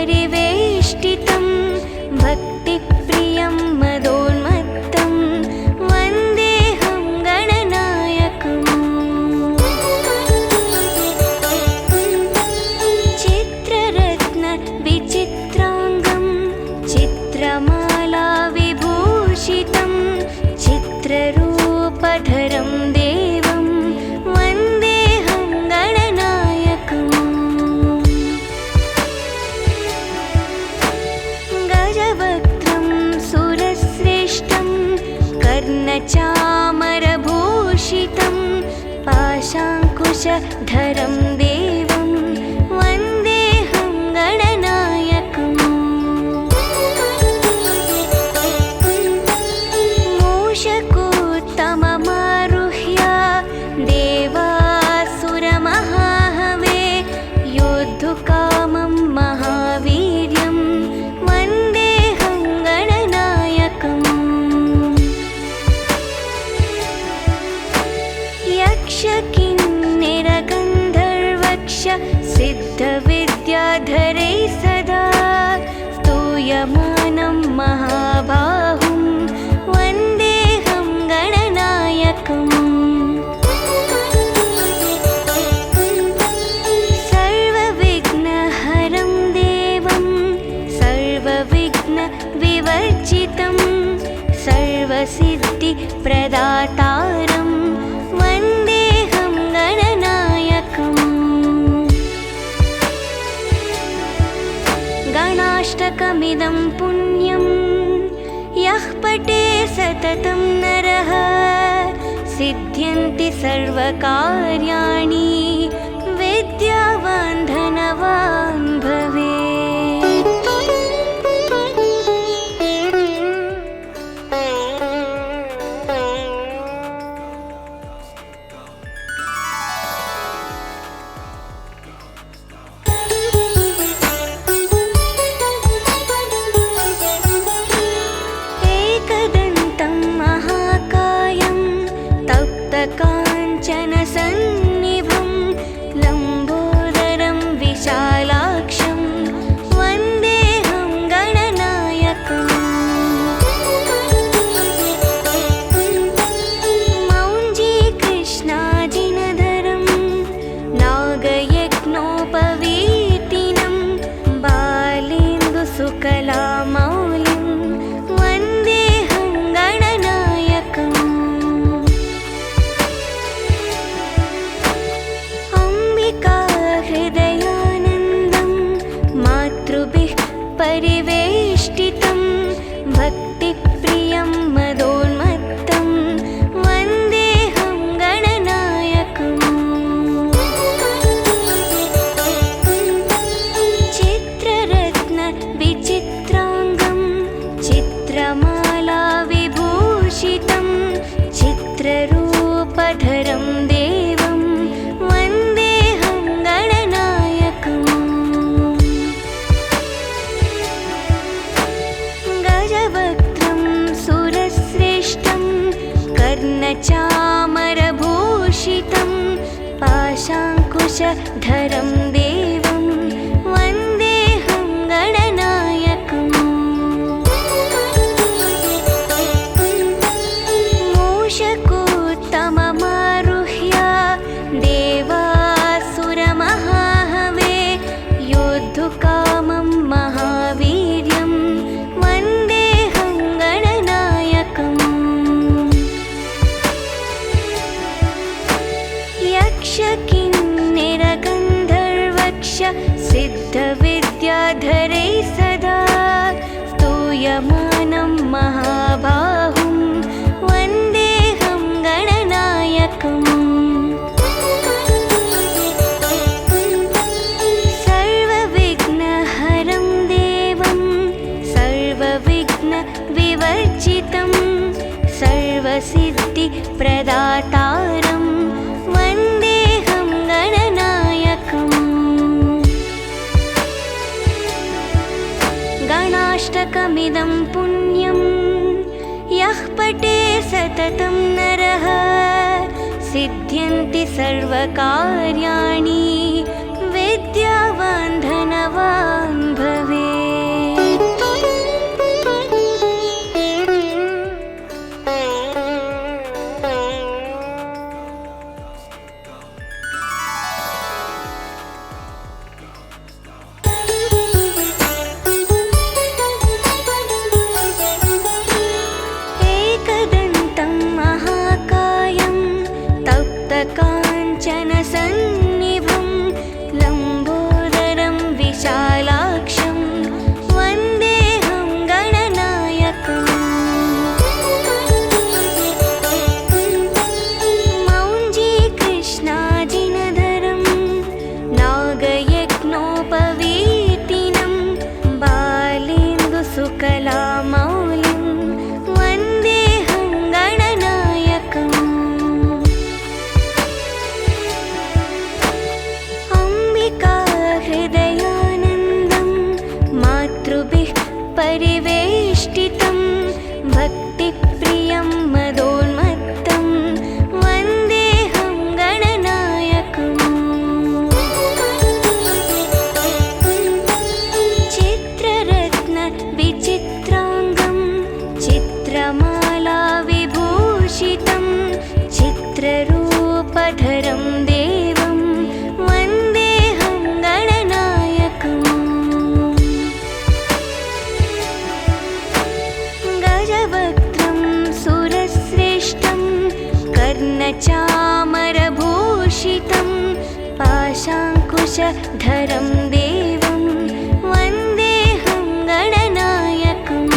परिवेष्टितं भक्तिप्रियं मदोन्मत्तं वन्देऽहं गणनायकम्। चित्ररत्न विचित्राङ्गं चित्रमाला विभूषितं चित्ररूपधरं देवं वन्देऽहं गणनायकम्। गजवक्त्रं सुरश्रेष्ठं कर्णचामरभूषितं पाशाङ्कुशधरं देवं वन्देऽहं गणनायकम्। मूषकोत्तममारुह्य देवासुरमहाहवे योद्धुकामं महावीर्यं वन्देऽहं गणनायकम्। यक्षकिन्नरगन्धर्वक्ष सिद्धविद्याधरै सदा स्तूयमानं महाबाहुं वन्देऽहं गणनायकम्। सर्वविघ्नहरं देवं सर्वविघ्नविवर्जितं सर्वसिद्धिप्रदातारं वन्देऽहं गणनायकम्। गणाष्टकमिदं पुण्यं यः पठे सततं नरः सिद्ध्यन्ति सर्वकार्याणि विद्यावान् धनवान् भवेत्। एकदन्तं महाकायं तप्तकाञ्चनसन्निभं लम्बोदरं विशालाक्षं वन्देऽहं गणनायकम्। मौञ्जीकृष्णाजिनधरं नागयज्ञोपवीतिनं बालेन्दुसुकलामौलिं वन्देऽहं गणनायकम्। अम्बिकाहृदयानन्दं मातृभिः परिवेष्टितं भक्तिप्रियं मदोन्मत्तं वन्देऽहं गणनायकम्। चित्ररत्न विचित्राङ्गं चित्रमाला विभूषितं चित्ररूपधरं देवं वन्देऽहं गणनायकम्। गजवक्त्रं सुरश्रेष्ठं कर्णचामरभूषितं पाशाङ्कुशधरं देवं वन्देऽहं गणनायकम्। मूषकोत्तममारुह्य देवासुरमहाहवे योद्धुकामं महावीर्यं वन्देऽहं गणनायकम्। यक्षकिन्नरगन्धर्वक्ष सिद्धविद्याधरै सदा स्तूयमानं महाबाहुं वन्देऽहं गणनायकम्। सर्वविघ्नहरं देवं सर्वविघ्नविवर्जितं सर्वसिद्धिप्रदातारं वन्देऽहं गणनायकम्। गणाष्टकमिदं पुण्यं यः पठे सततं नरः सिद्ध्यन्ति सर्वकार्याणि विद्यावान् धनवान् भवेत्। नागयज्ञोपवीतिनं बालेन्दुसुकलामौलिं वन्देऽहं गणनायकम् अम्बिका हृदयानन्दं मातृभिः परिवेष्टितं भक्तिप्रियं मदोन्मत्तं वन्देऽहं गणनायकम् चित्ररत्नविचित्राङ्गं चित्रमाला विभूषितं चित्ररूपधरं देवं वन्देऽहं गणनायकम् गजवक्त्रं सुरश्रेष्ठं कर्णचामरभूषितं पाशाङ्कुशधरं देवं वन्देऽहं गणनायकम्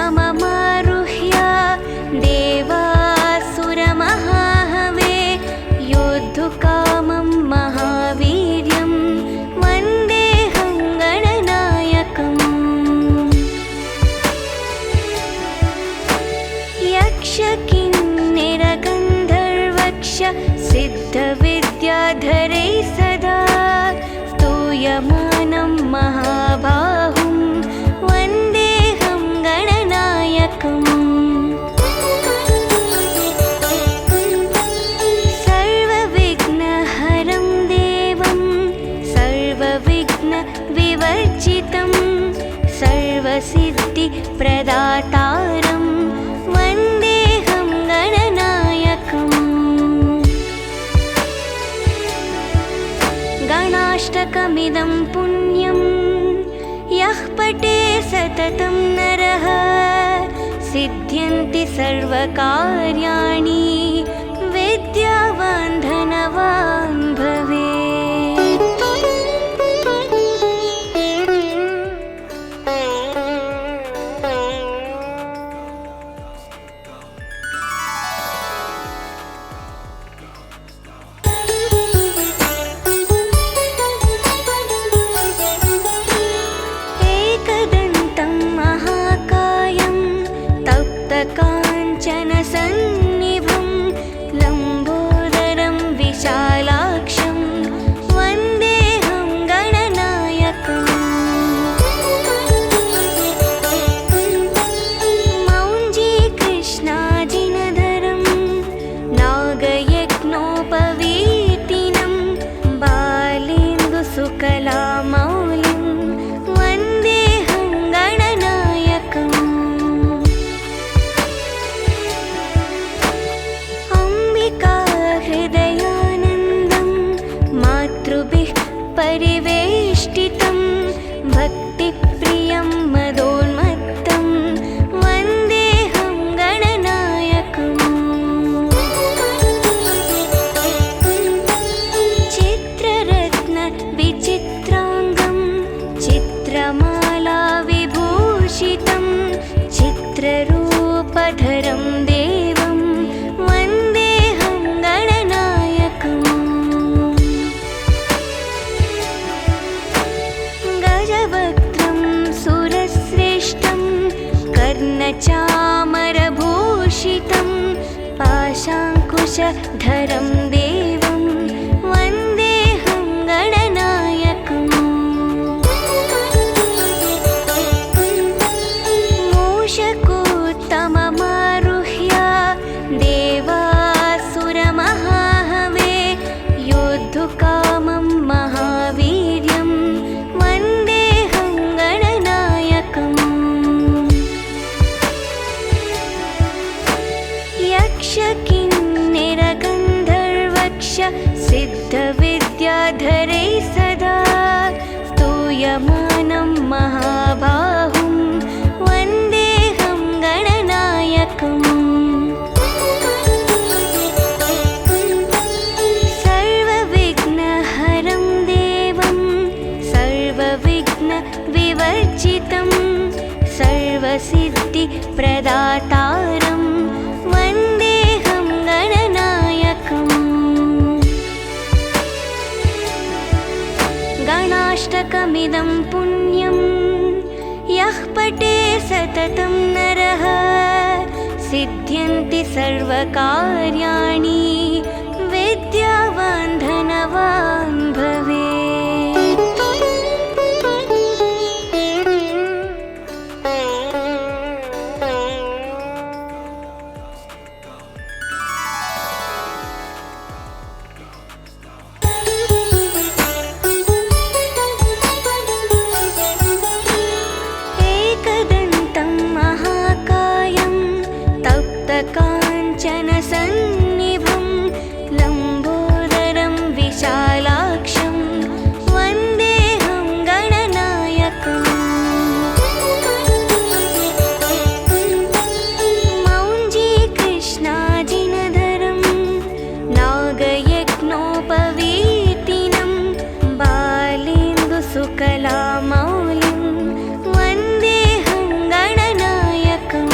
मूषकोत्तममारुह्य देवासुरमहाहवे योद्धुकामं महावीर्यं वन्देऽहं गणनायकम् यक्षकिन्निरगन्धर्वक्ष सिद्धविद्याधरै सदा स्तूयमानं महाबाहुं वन्देऽहं गणनायकम् सर्वविघ्नहरं देवं सर्वविघ्नविवर्जितं सर्वसिद्धिप्रदातारं वन्देऽहं गणनायकम् गणाष्टकमिदं पुण्यं यः पठे सततं नरः सिद्ध्यन्ति सर्वकार्याणि विद्यावान् धनवान् भवेत्। एकदन्तं महाकायं तप्तकाञ्चनसन्निभं लम्बोदरं विशालाक्षं वन्देऽहं गणनायकम् मौञ्जीकृष्णाजिनधरं नागयज्ञोपवीतिनं बालेन्दुसुकलामौलिं वन्देऽहं गणनायकम् अम्बिका हृदयानन्दं मातृभिः परिवेष्टितं भक्तिप्रियं मदोन्मत्तं वन्देऽहं गणनायकम् चित्ररत्नविचित्राङ्गं चित्रमाला विभूषितं चित्ररूपधरं देवं वन्देऽहं गणनायकम् गजवक्त्रं सुरश्रेष्ठं कर्णचामरभूषितं पाशाङ्कुशधरं देवं वन्देऽहं गणनायकम् मूषकोत्तममारुह्य देवासुरमहाहवे योद्धुकामं महावीर्यं वन्देऽहं गणनायकम् यक्षकिन्निरगन्धर्वक्ष सिद्धविद्याधरै सदा स्तूयमानं महाबाहुं वन्देऽहं गणनायकम् सर्वविघ्नहरं देवं सर्वविघ्नविवर्जितं सर्वसिद्धिप्रदातारं वन्देऽहं सिद्ध्यन्ति सर्वकार्याणि विद्यावान् धनवान् भवेत्। काञ्चनसन्निभं लम्बोदरं विशालाक्षं वन्देऽहं गणनायकम्। मौञ्जीकृष्णाजिनधरं नागयज्ञोपवीतिनं बालेन्दुसुकलामौलिं वन्देऽहं गणनायकम्।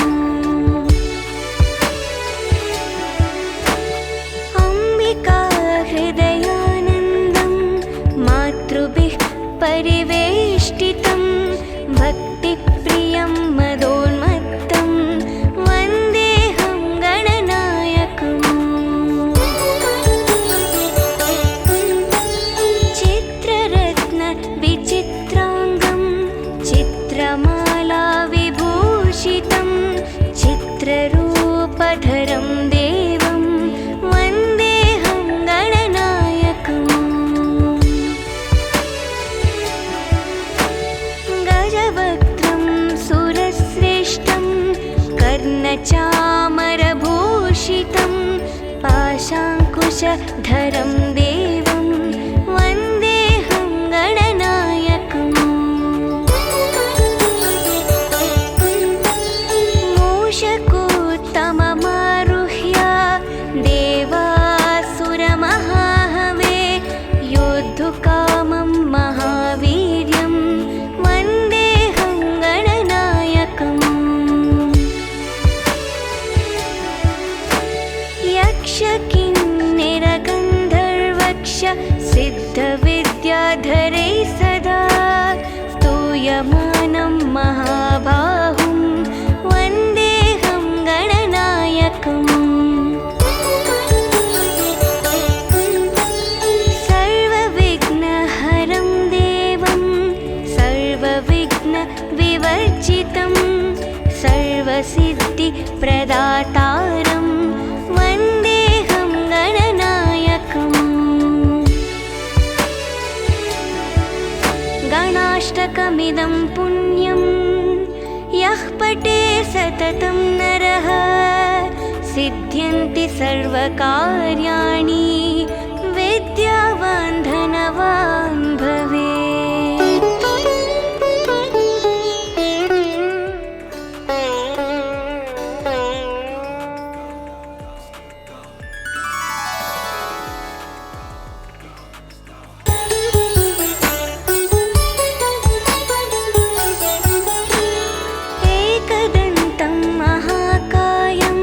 हृदयानन्दं मातृभिः परिवेष्टितं भक्तिप्रियं मदोन्मत्तं वन्देऽहं गणनायकम्। चित्ररत्नविचित्राङ्गं चित्रमालाविभूषितं चित्ररूपधरं देवं वन्देऽहं गणनायकम्। गजवक्त्रं सुरश्रेष्ठं कर्णचामरभूषितं पाशाङ्कुशधरं देवं वन्देऽहं गणनायकम्। मूषकोत्तममारुह्य देवासुरमहाहवे योद्धुकामं महावीर्यं वन्देऽहं गणनायकम्। यक्षकिन्नरगन्धर्वक्ष सिद्धविद्याधरे सदा स्तूयमानं महाबाहुं वन्देऽहं गणनायकम्। सर्वविघ्नहरं देवं सर्वविघ्नविवर्जितं सर्वसिद्धिप्रदातारं वन्देऽहं गणनायकम्। गणाष्टकमिदं पुण्यं यः पठे सततं नरः सिद्ध्यन्ति सर्वकार्याणि विद्यावान् धनवान् भवेत्। एकदन्तं महाकायं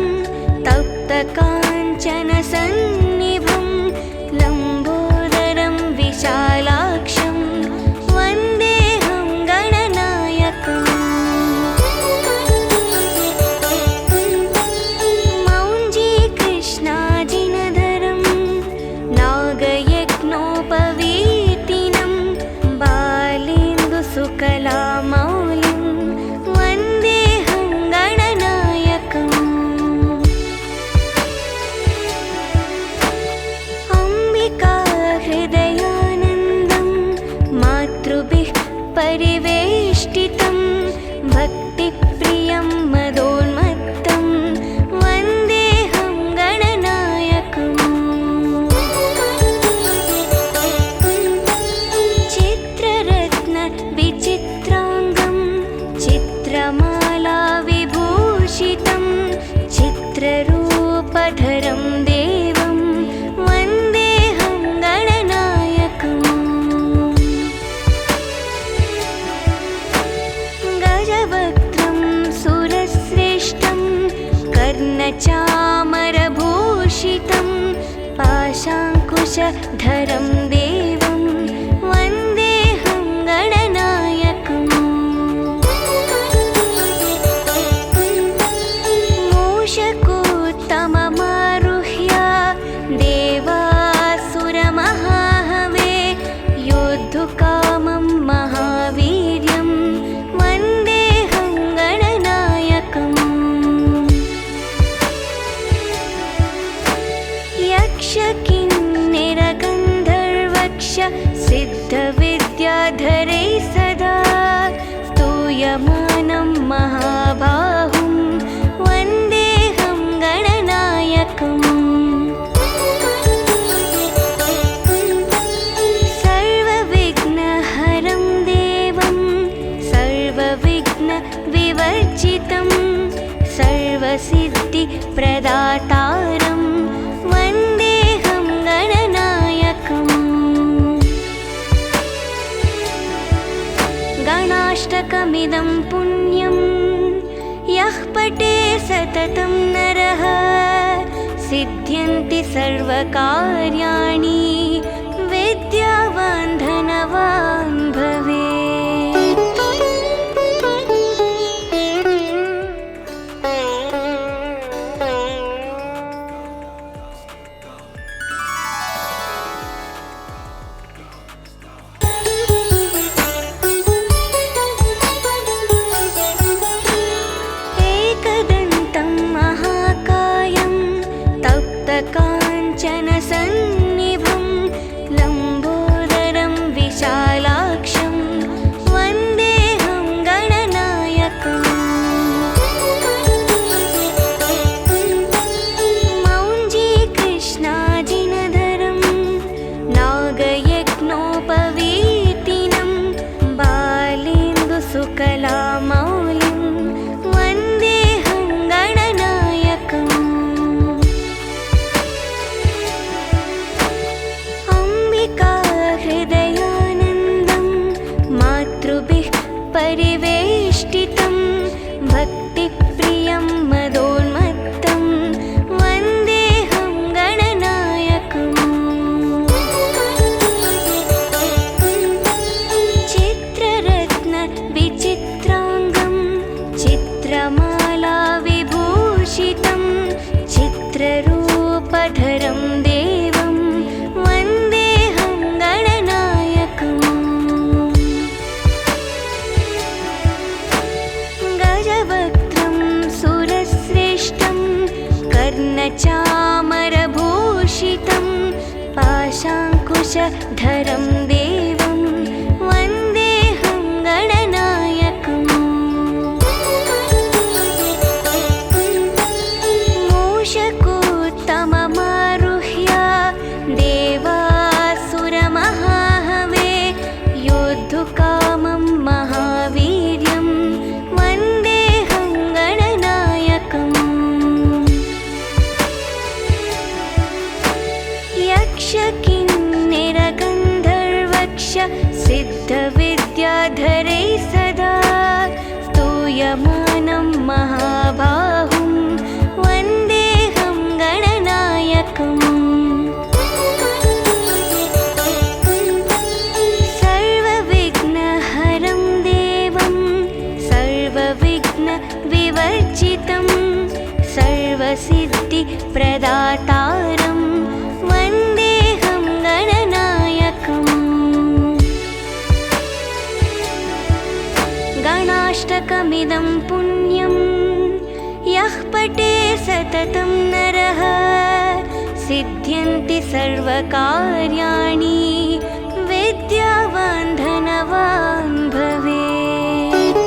तप्तकाञ्चनसन्निभं लम्बोदरं विशालाक्षं वन्देऽहं गणनायकम्। मौञ्जीकृष्णाजिनधरं नागयज्ञोपवीतिनं बालेन्दुसुकलामौलिं वन्देऽहं गणनायकम्। हृदयानन्दं मातृभिः परिवेष्टितं भक्तिप्रियं मदोन्मत्तं वन्देऽहं गणनायकम्। चित्ररत्नविचित्राङ्गं चित्रमालाविभूषितं चित्ररूपधरं देवं वन्देऽहं गणनायकम्। गजवक्त्रं सुरश्रेष्ठं कर्णचामरभूषितं पाशाङ्कुशधरं देवं वन्देऽहं गणनायकम्। यक्षकिन्निरगन्धर्वक्ष सिद्धविद्याधरे सदा स्तूयमानं महाबाहुं वन्देऽहं गणनायकम् सर्वविघ्नहरं देवं सर्वविघ्नविवर्जितं सर्वसिद्धिप्रदातारं वन्देऽहं गणनायकम् गणाष्टकमिदं पुण्यं यः पठे सततं नरः सिद्ध्यन्ति सर्वकार्याणि विद्यावान् धनवान् भवेत्। एकदन्तं महाकायं तप्तकाञ्चनसन्निभं लम्बोदरं विशालाक्षं वन्देऽहं गणनायकम् मौञ्जीकृष्णाजिनधरं नागयज्ञोपवीतिनं बालेन्दुसुकलामौलिं वन्देऽहं गणनायकम् अम्बिकाहृदयानन्दं मातृभिः परिवेष्टितं भक्तिप्रियं मदोन्मत्तं वन्देऽहं गणनायकम् चित्ररत्नविचित्राङ्गं चित्रमालाविभूषितं चित्ररूपधरं देवं वन्देऽहं गणनायकम् गजवक्त्रं सुरश्रेष्ठं कर्णचामरभूषितं पाशाङ्कुशधरं देवं वन्देऽहं गणनायकम् मूषकोत्तममारुह्य देवासुरमहाहवे योद्धुकामं महावीर्यं वन्देऽहं गणनायकम् यक्षकिन्निरगन्धर्वक्ष सिद्धविद्याधरे सदा स्तूयमानं महाबाहुं वन्देऽहं गणनायकम् सर्वविघ्नहरं देवं सर्वविघ्नविवर्जितं सर्वसिद्धिप्रदातारं वन्देऽहं गणनायकम् गणाष्टकमिदं पुण्यं यः पठे सततं नरः सिद्ध्यन्ति सर्वकार्याणि विद्यावान् धनवान् भवेत्।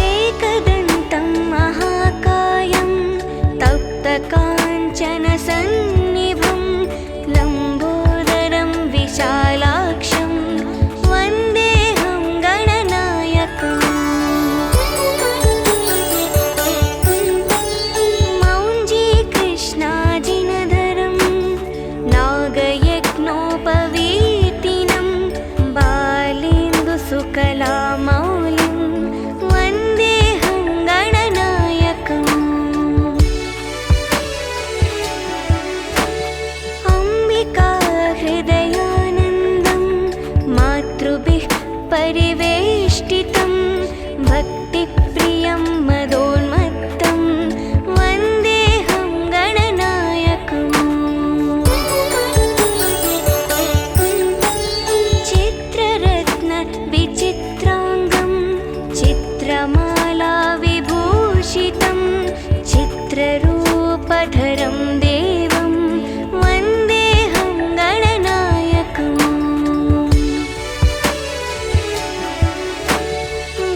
एकदन्तं महाकायं तप्तकाञ्चनसन्निभं लम्बोदरं विशालाक्षं विद्याधरं देवं वन्देऽहं गणनायकम्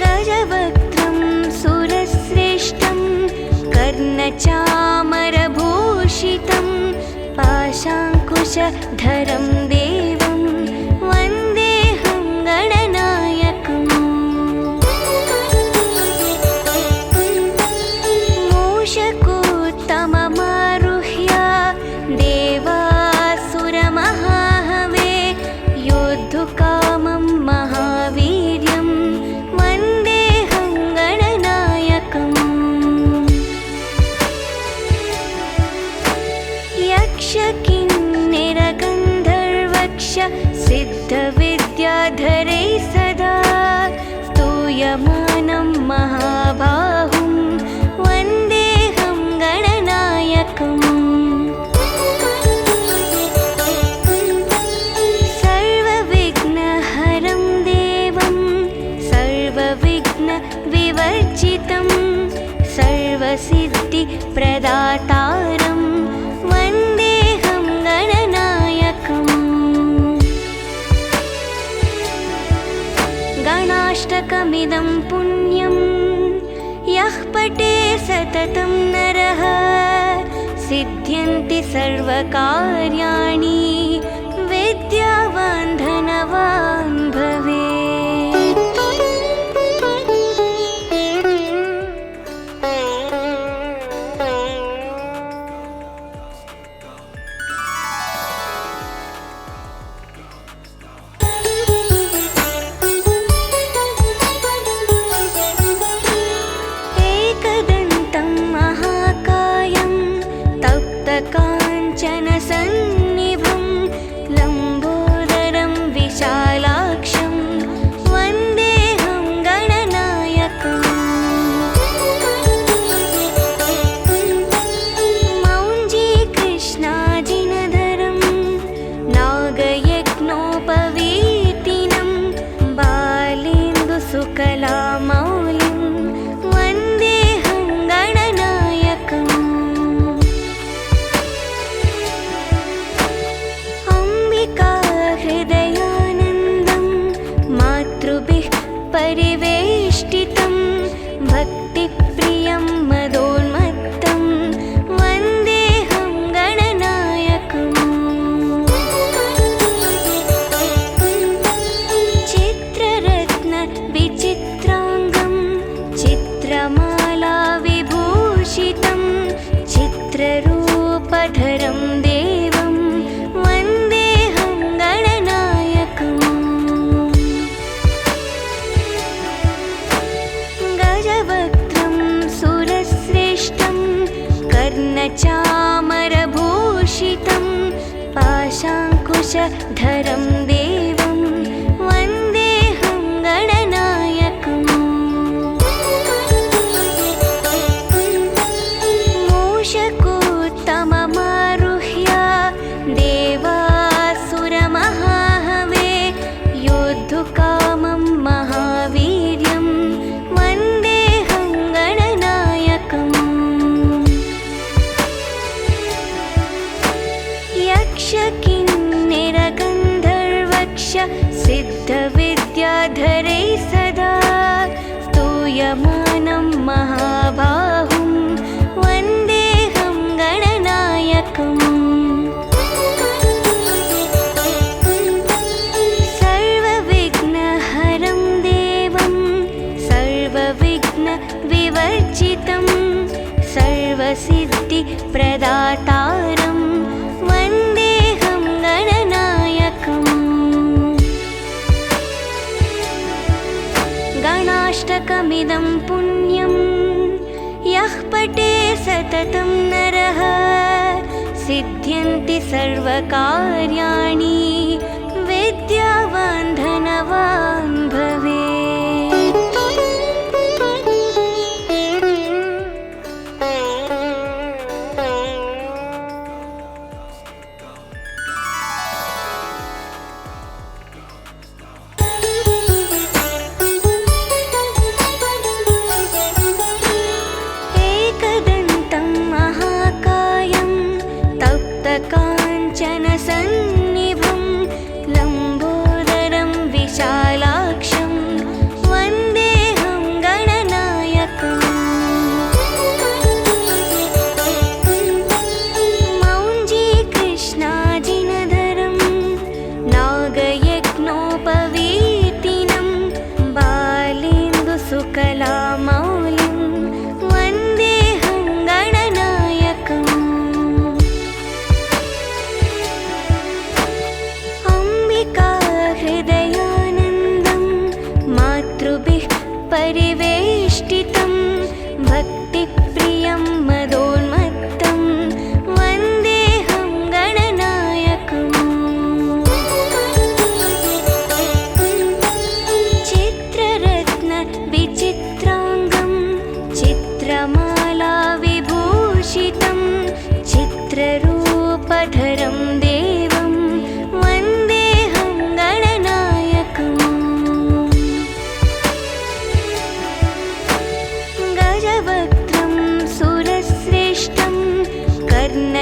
गजवक्त्रं सुरश्रेष्ठं कर्णचामरभूषितं पाशाङ्कुशधरं देवं वन्देऽहं गणनायकम् मूषकोत्तममारुह्य देवासुरमहाहवे योद्धुकामं महावीर्यं वन्देऽहं गणनायकम् यक्षकिन्निरगन्धर्वक्ष सिद्धविद्याधरै सदा स्तूयमानं महाबाहुं वन्देऽहं गणनायकम् सर्वविघ्नहरं देवं सर्वविघ्नविवर्जितं सर्वसिद्धिप्रदातारं वन्देऽहं गणनायकम् गणाष्टकमिदं पुण्यं यः पठे सततं नरः सिद्ध्यन्ति सर्वकार्याणि विद्यावान् धनवान् भवेत्। एकदन्तं महाकायं तप्तकाञ्चनसन्निभं लम्बोदरं विशालाक्षं वन्देऽहं गणनायकम् मौञ्जीकृष्णाजिनधरं नागयज्ञोपवीतिनं बालेन्दुसुकलामौलिं वन्देऽहं गणनायकम् अम्बिकाहृदयानन्दं मातृभिः परिवेष्टितं भक्तिप्रियं मदोन्मत्तं वन्देऽहं गणनायकम् चित्ररत्नविचित्राङ्गं चित्रमालाविभूषितं चित्ररूपधरं देवं वन्देऽहं गणनायकम् गजवक्त्रं सुरश्रेष्ठं कर्णचामरभूषितं पाशाङ्कुशधरं देवं वन्देऽहं गणनायकम् मूषकोत्तममारुह्य देवासुरमहाहवे योद्धुकामं महावीर्यं वन्देऽहं गणनायकम् यक्षकिन्निरगन्धर्वक्ष सिद्धविद्याधरै सदा स्तूयमानं महाबाहुं वन्देऽहं गणनायकम् सर्वविघ्नहरं देवं सर्वविघ्नविवर्जितं सर्वसिद्धिप्रदातारं वन्देऽहं गणनायकम् गणाष्टकमिदं पुण्यं यः पठे सततं नरः सिद्ध्यन्ति सर्वकार्याणि विद्यावान् धनवान् भवेत्। एकदन्तं महाकाय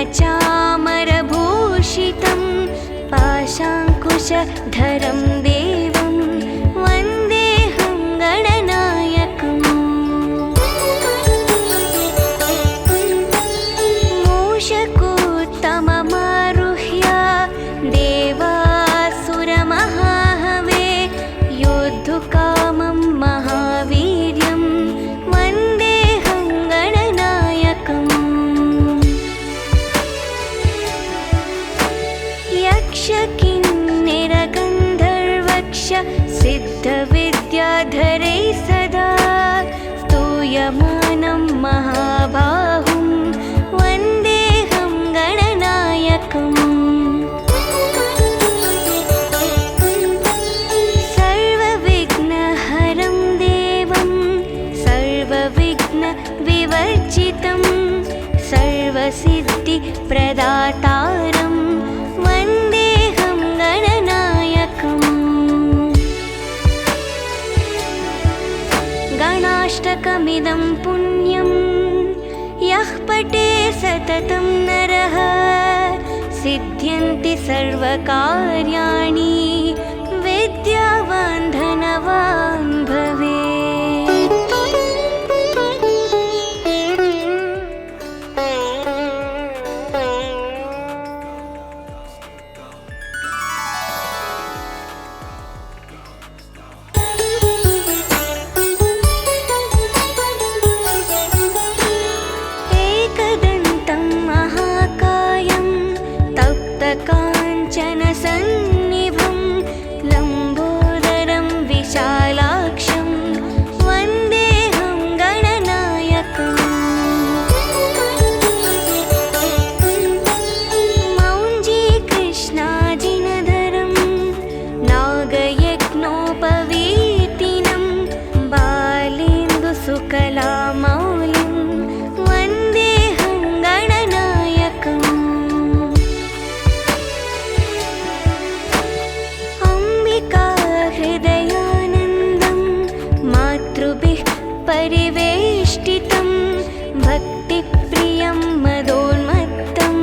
कर्णचामरभूषितं पाशाङ्कुशधरं देवं वन्देऽहं गणनायकम् मूषकोत्तममारुह्य देवासुरमहाहवे योद्धुकामं महावीर्यं वन्देऽहं गणनायकम् यक्षकिन्निरगन्धर्वक्ष सिद्धविद्याधरैः सदा स्तूयमानं महाबाहुं वन्देऽहं गणनायकम् सर्वविघ्नहरं देवं सर्वविघ्नविवर्जितं सर्वसिद्धिप्रदातारं वन्देऽहं गणनायकम् गणाष्टकमिदं पुण्यं यः पठे सततं नरः सिद्ध्यन्ति सर्वकार्याणि विद्यावान् धनवान् भवेत्। एकदन्तं महाकायं तप्तकाञ्चनसन्निभं लम्बोदरं विशालाक्षं वन्देऽहं गणनायकम् मौञ्जीकृष्णाजिनधरं नागयज्ञोपवीतिनं बालेन्दुसुकलामौलिं वन्देऽहं गणनायकम् अम्बिकाहृदयानन्दं मातृभिः परिवेष्टितं भक्तिप्रियं मदोन्मत्तं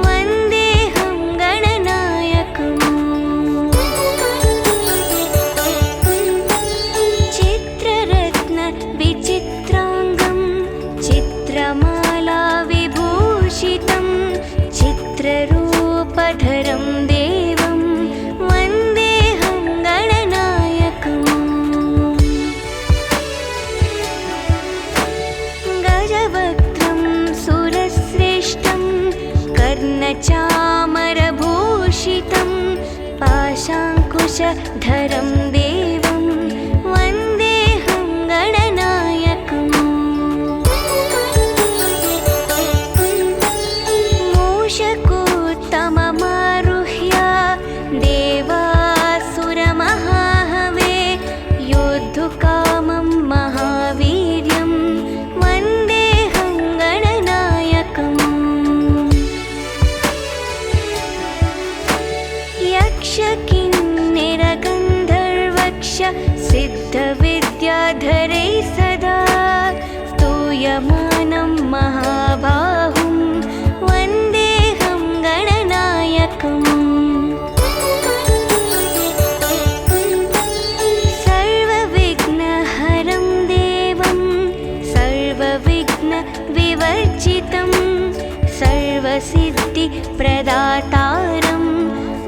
वन्देऽहं गणनायकम् चित्ररत्नविचित्राङ्गं चित्रमालाविभूषितं चित्ररूपधरं देवं वन्देऽहं गणनायकम् गजवक्त्रं सुरश्रेष्ठं कर्णचामरभूषितं पाशाङ्कुशधरं देवं वन्देऽहं गणनायकम् मूषकोत्तममारुह्य देवासुरमहाहवे योद्धुकामं महावीर्यं वन्देऽहं गणनायकम् यक्षकिन्निरगन्धर्वक्ष सिद्धविद्याधरैः सदा स्तूयमानं महाबाहुं वन्देऽहं गणनायकम् सर्वविघ्नहरं देवं सर्वविघ्नविवर्जितं सर्वसिद्धिप्रदातारं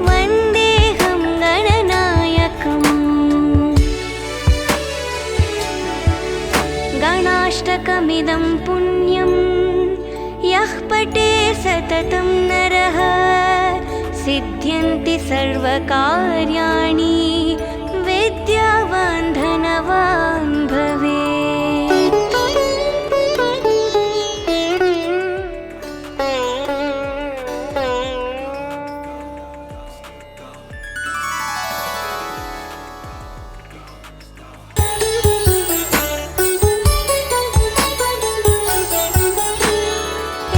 वन्देऽहं गणनायकम् गणाष्टकमिदं पुण्यं यः पठे सततं नरः सिद्ध्यन्ति सर्वकार्याणि विद्यावान् धनवान् भवेत्।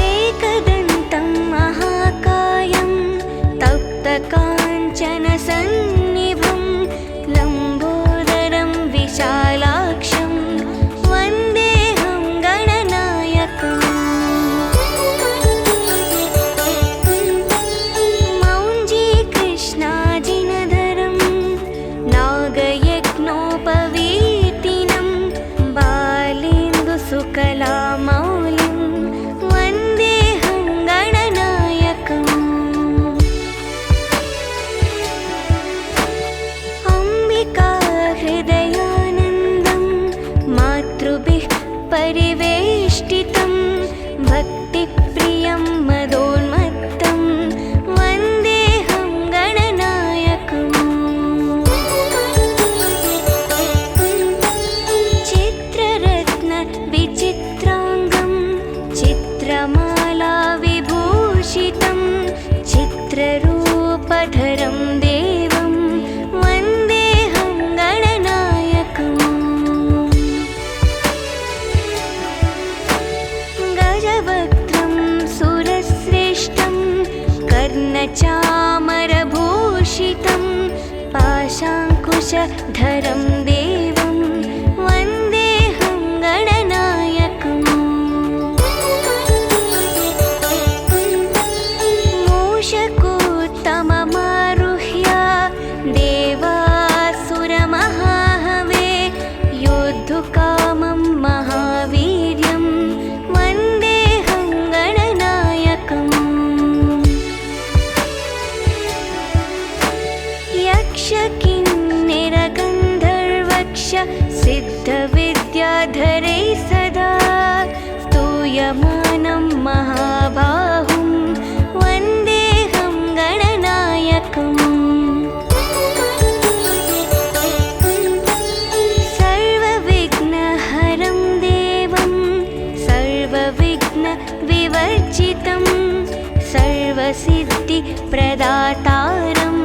एकदन्तं महाकायं तप्तकाञ्चनसन्निभं लम्बोदरं विशालाक्षं विश्वरूपधरं देवं वन्देऽहं गणनायकम् गजवक्त्रं सुरश्रेष्ठं कर्णचामरभूषितं पाशाङ्कुशधरं देवं वन्देऽहं गणनायकम् मूषकोत्तममारुह्य देवासुरमहाहवे योद्धुकामं महावीर्यं वन्देऽहं गणनायकम् यक्षकिन्निरगन्धर्वक्ष सिद्धविद्याधरैः सदा स्तूयमानं महाबाहुं वन्देऽहं गणनायकम् सर्वविघ्नहरं देवं सर्वविघ्नविवर्जितं सर्वसिद्धिप्रदातारं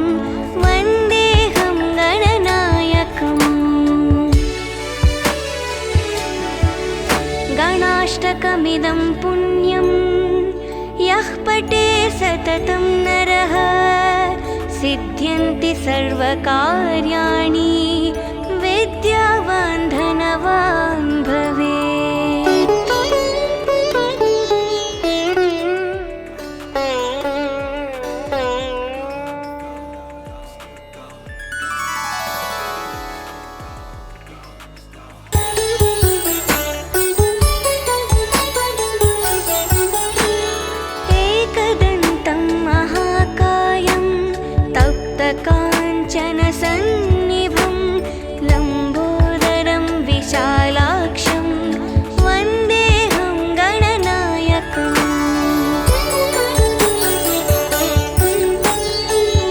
वन्देऽहं गणनायकम् गणाष्टकमिदं पुण्यं यः पठे सततं नरः सिद्ध्यन्ति सर्वकार्याणि विद्यावान् धनवान् भवेत्। एकदन्तं महाकायं तप्तकाञ्चनसन्निभं लम्बोदरं विशालाक्षं वन्देऽहं गणनायकम्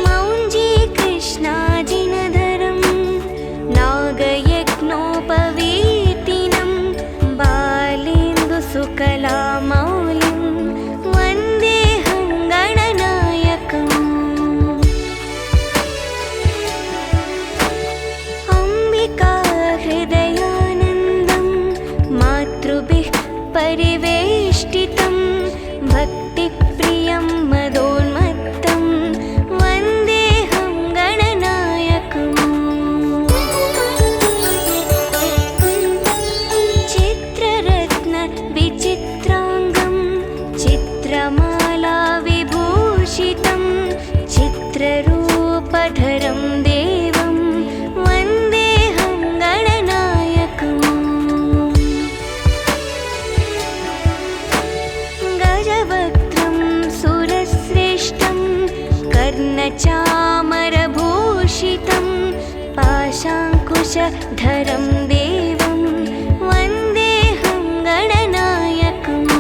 मौञ्जीकृष्णाजिनधरं नागयज्ञोपवीतिनं बालेन्दुसुकलामौलिं वन्देऽहं गणनायकम् अम्बिकाहृदयानन्दं मातृभिः परिवेष्टितं भक्तिप्रियं मदोन्मत्तं वन्देऽहं गणनायकम् चित्ररत्नविचित्राङ्गं चित्रमालाविभूषितं चित्ररूपधरं देवं वन्देऽहं गणनायकम् गजवक्त्रं सुरश्रेष्ठं कर्णचामरभूषितं पाशाङ्कुशधरं देवं वन्देऽहं गणनायकम्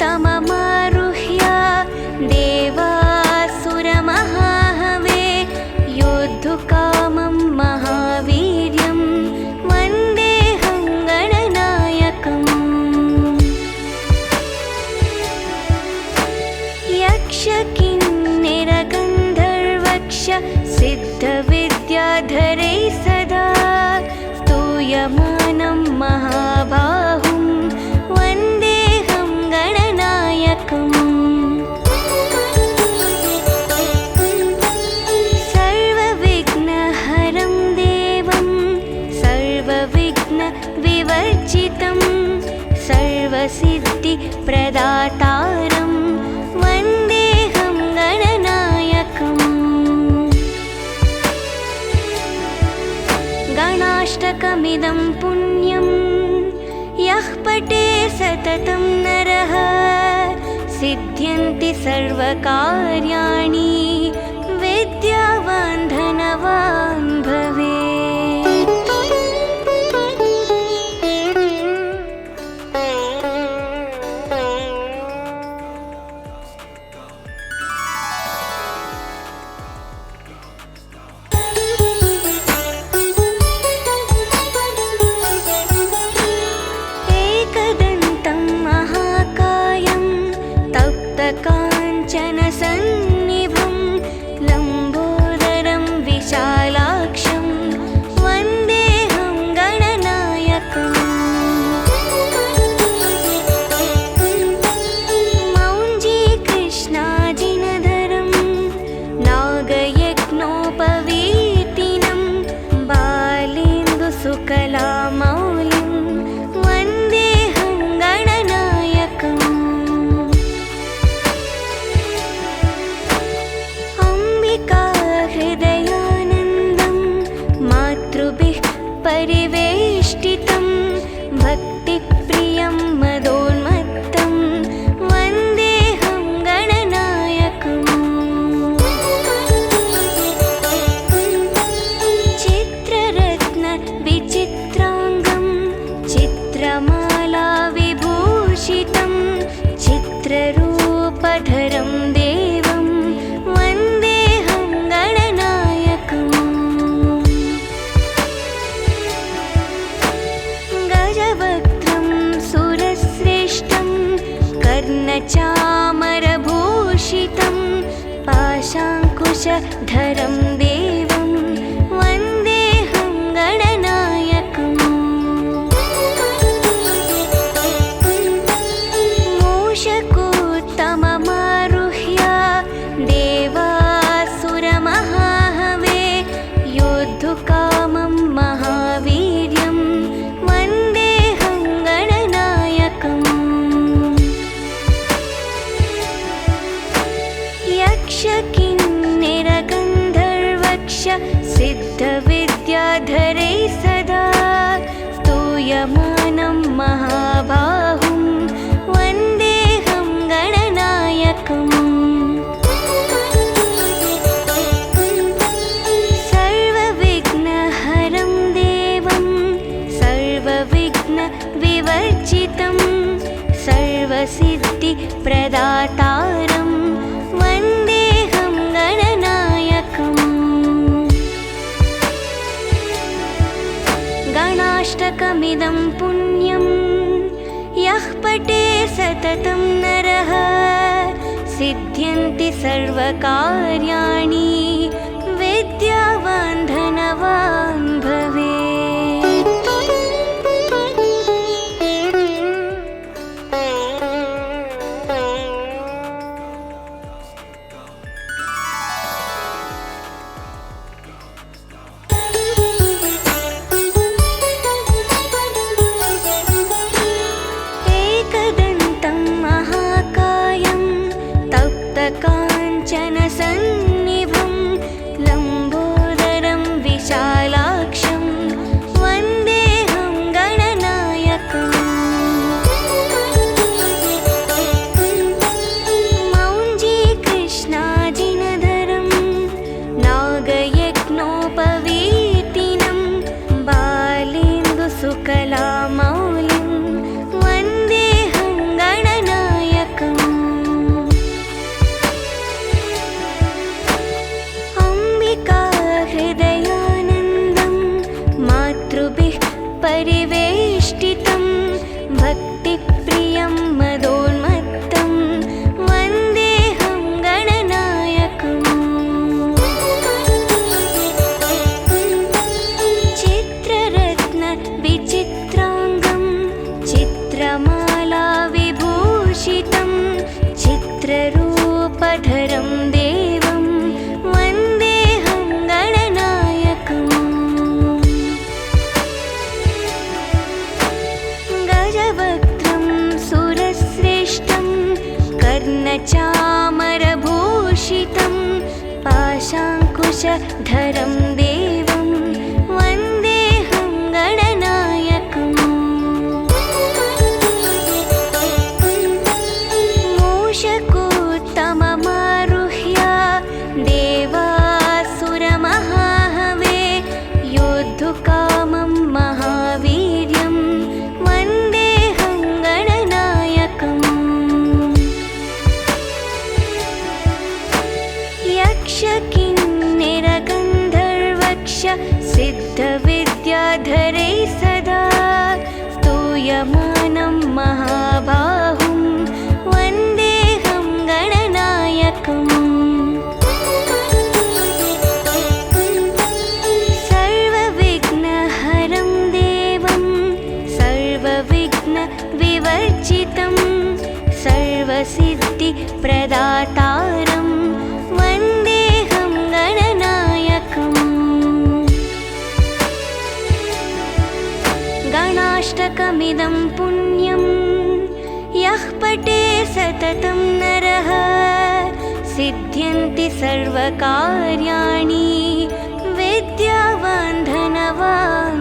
मूषकोत्तममारुह्य देवासुरमहाहवे योद्धुकामं महावीर्यं वन्देऽहं गणनायकम् यक्षकिन्निरगन्धर्वक्ष सिद्धविद्याधरैः सदा स्तूयमानं महाबाहुं वन्देऽहं गणनायकम् सर्वविघ्नहरं देवं सर्वविघ्नविवर्जितं सर्वसिद्धिप्रदातारं वन्देऽहं गणनायकम् गणाष्टकमिदं पुण्यं यः पठे सततं नरः सिद्ध्यन्ति सर्वकार्याणि विद्यावान् धनवान् भवेत्। एकदन्तं महाकाय काञ्चनसन्निभं लम्बोदरं विशालाक्षं वन्देऽहं गणनायकम् मौञ्जीकृष्णाजिनधरं नागयज्ञोपवीतिनं बालेन्दुसुकलामौलिं वन्देऽहं गणनायकम् हृदयानन्दं मातृभिः परिवेष्टितं भक्तिप्रियं मदोन्मत्तं वन्देऽहं गणनायकम् चित्ररत्नविचित्राङ्गं चित्रमालाविभूषितं चित्ररूपधरं देवं वन्देऽहं गणनायकम् गजवक्त्रं सुरश्रेष्ठं कर्णचामरभूषितं पाशाङ्कुशधरं देवं वन्देऽहं गणनायकम् मूषकोत्तममारुह्य देवासुरमहाहवे योद्धुकामं महावीर्यं वन्देऽहं गणनायकम् यक्षकिन्निरगन्धर्वक्ष सिद्धविद्याधरे सदा स्तूयमानं महाबाहुं वन्देऽहं गणनायकम् सर्वविघ्नहरं देवं सर्वविघ्नविवर्जितं सर्वसिद्धिप्रदातारं वन्देऽहं गणनायकम् गणाष्टकमिदं पुण्यं यः पठे सततं नरः सिद्ध्यन्ति सर्वकार्याणि विद्यावान् धनवान् भवेत्। एकदन्तं महाकायं तप्तकाञ्चनसन्निभं लम्बोदरं विशालाक्षं वन्देऽहं गणनायकम् मौञ्जीकृष्णाजिनधरं नागयज्ञोपवीतिनं बालेन्दुसुकलामौलिं वन्देऽहं गणनायकम् हृदयानन्दं मातृभिः परिवेष्टितं भक्तिप्रियं मदोन्मत्तं वन्देऽहं गणनायकम् चित्ररत्नविचित्राङ्गं चित्रमालाविभूषितं चित्ररूपधरं देवं वन्देऽहं गणनायकम् गजवक्त्रं सुरश्रेष्ठं कर्णचामरभूषितं पाशाङ्कुशधरं देवं वन्देऽहं गणनायकम् मूषकोत्तममारुह्य देवासुरमहाहवे योद्धुकामं महावीर्यं वन्देऽहं गणनायकम् यक्षकिन्निरगन्धर्व सर्वसिद्धिसुरक्षितं सर्वसिद्धिप्रदातारं वन्देऽहं गणनायकम्। गणाष्टकमिदं पुण्यं यः पठे सततं नरः सिद्ध्यन्ति सर्वकार्याणि विद्यावान् धनवान्